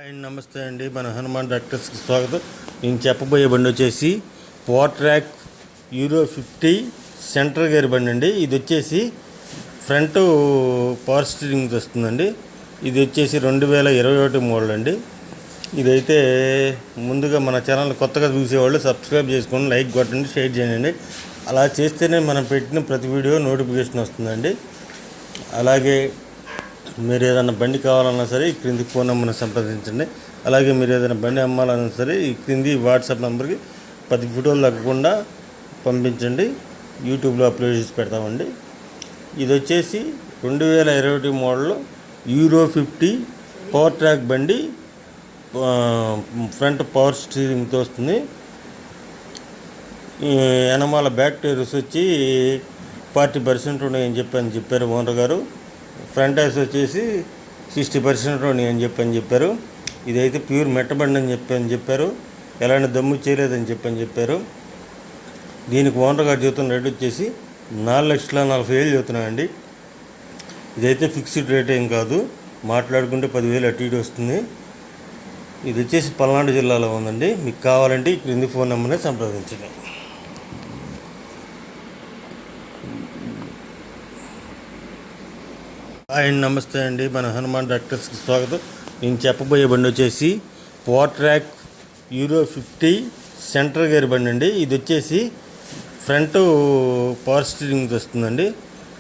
And నమస్తే అండి, మన హనుమాన్ డాక్టర్స్కి స్వాగతం. నేను చెప్పబోయే బండి వచ్చేసి పోర్ట్రాక్ యూరో 50 సెంటర్ గేర్ బండి అండి. ఇది వచ్చేసి ఫ్రంట్ పవర్ స్టీరింగ్ వస్తుందండి. ఇది వచ్చేసి 2021 మోడల్ అండి. ఇదైతే ముందుగా మన ఛానల్ కొత్తగా చూసేవాళ్ళు సబ్స్క్రైబ్ చేసుకోండి, లైక్ కొట్టండి, షేర్ చేయండి. అలా చేస్తేనే మనం పెట్టిన ప్రతి వీడియో నోటిఫికేషన్ వస్తుందండి. అలాగే మీరు ఏదైనా బండి కావాలన్నా సరే ఈ క్రింది ఫోన్ నెంబర్ని సంప్రదించండి. అలాగే మీరు ఏదైనా బండి అమ్మాలన్నా సరే ఈ క్రింది వాట్సాప్ నెంబర్కి 10 ఫోటోలు తగ్గకుండా పంపించండి. యూట్యూబ్లో అప్లోడ్ చేసి పెడతామండి. ఇది వచ్చేసి 2021 మోడల్ యూరో 50 పవర్ ట్రాక్ బండి, ఫ్రంట్ పవర్ స్టీరింగ్తో వస్తుంది. వెనమాల బ్యాక్ టైర్స్ వచ్చి 40% ఉన్నాయని చెప్పారు ఓనర్ గారు. ఫ్రంట్ టైర్స్ వచ్చేసి 60% ఉన్నాయని చెప్పారు. ఇదైతే ప్యూర్ మెట్టబండి అని చెప్పారు. ఎలాంటి దమ్ము చేయలేదని చెప్పారు. దీనికి ఓనర్ గారు చెబుతున్న రేట్ వచ్చేసి 4,40,000 చెబుతున్నాయండి. ఇదైతే ఫిక్స్డ్ రేట్ ఏం కాదు, మాట్లాడుకుంటే 10,000 అటు ఇటు వస్తుంది. ఇది వచ్చేసి పల్నాడు జిల్లాలో ఉందండి. మీకు కావాలంటే ఈ క్రింది ఫోన్ నెంబర్ని సంప్రదించండి. అండ్ నమస్తే అండి, మన హనుమాన్ డాక్టర్స్కి స్వాగతం. నేను చెప్పబోయే బండి వచ్చేసి పోర్ట్రాక్ యూరో 50 సెంటర్ గేర్ బండి అండి. ఇది వచ్చేసి ఫ్రంట్ పవర్ స్టీరింగ్ వస్తుందండి.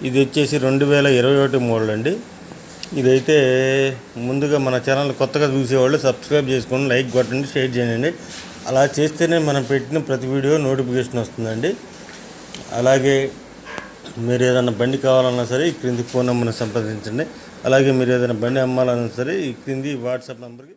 ఇది వచ్చేసి 2021 మోడల్ అండి. ఇదైతే ముందుగా మన ఛానల్ కొత్తగా చూసేవాళ్ళు సబ్స్క్రైబ్ చేసుకోండి, లైక్ కొట్టండి, షేర్ చేయండి. అలా చేస్తేనే మనం పెట్టిన ప్రతి వీడియో నోటిఫికేషన్ వస్తుందండి. అలాగే మీరు ఏదైనా బండి కావాలన్నా సరే ఈ క్రింది ఫోన్ నెంబర్ని సంప్రదించండి. అలాగే మీరు ఏదైనా బండి అమ్మాలన్నా సరే ఈ క్రింది వాట్సాప్ నెంబర్కి